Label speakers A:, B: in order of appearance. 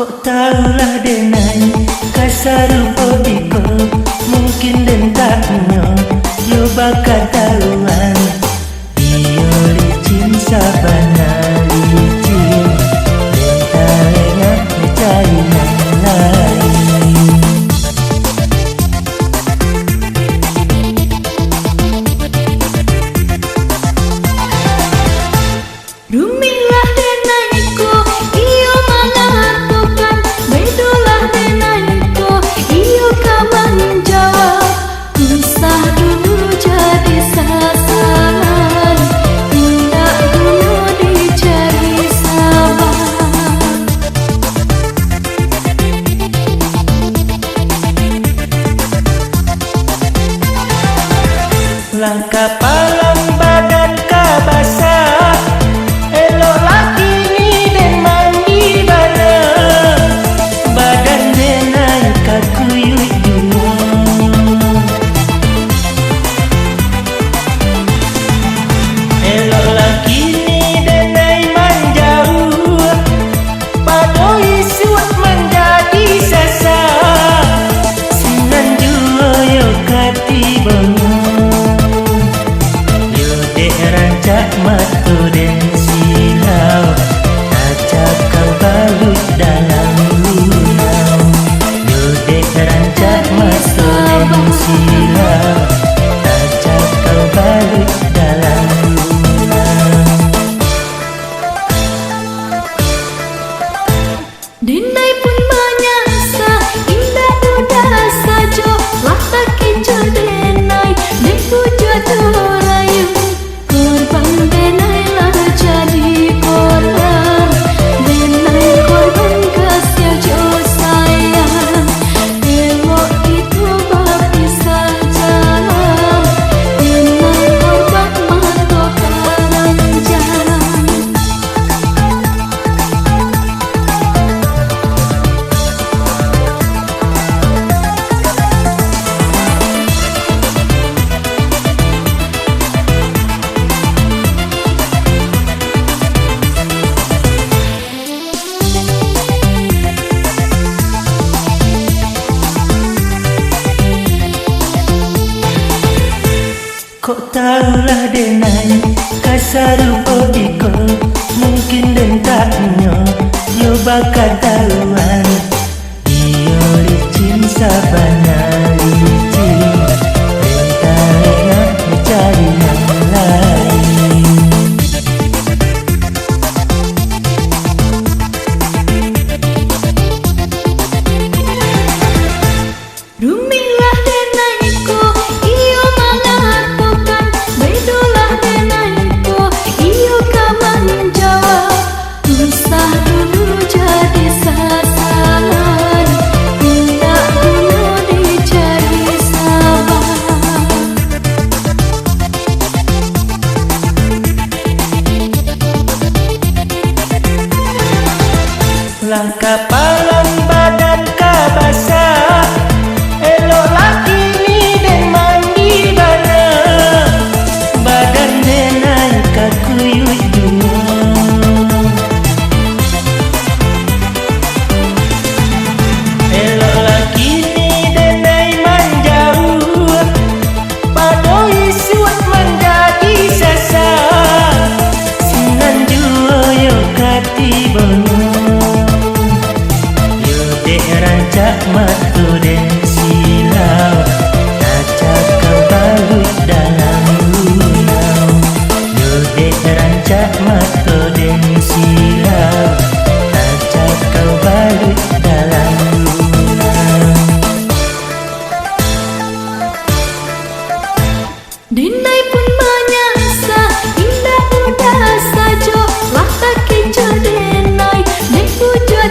A: Kok tahulah denai kasarupo biko mungkin den taknyo yo bakal tahuan iyo licin sabana licin den talenga mencari yang lain.
B: Rumilah denaiku iyo mengatakan bedolah denaiku iyo kawan jawab usah dulu jadi sasaran tindak dulu dicari sabar.
A: Langkah palang badan kabasa elok laki ni den mandi bana badan denai kakuyuk dua elok laki ni denai manjau padoi suat menjadi sasa sinan jua yo kati bangun yo dek rancak matu den silau ajak kau balut dalam lunau yo dek rancak matu den silau ajak kau balut dalam lunau.
B: Denai pun menyasa indah duda saja lah tak kejar denai den puja rayu korban denai lah jadi korban denai korban kasih jo sayang elok itu berpisah jalan denai korban mata karanjang.
A: Kok tahulah denai kasarupo biko mungkin den taknyo yo bakal tahuan iyo licin sabana licin den talenga mencari yang lain.
B: Rumilah denaiku iyo mengatakan bedolah denaiku iyo kawan jawab usah dulu jadi sasaran tindak dulu dicari sabar.
A: Langkah palang badan kabasa elok laki ni den mandi bana badan denai kakuyuk dua elok laki ni denai manjau padoi suat menjadi sasa sinan jua yo kati bangun yo dek rancak matu den silau ajak kau balut dalam lunau yo dek rancak matu den silau ajak kau balut dalam lunau.
B: Denai pun menyasa indah duda saja lah tak kejar denai den puja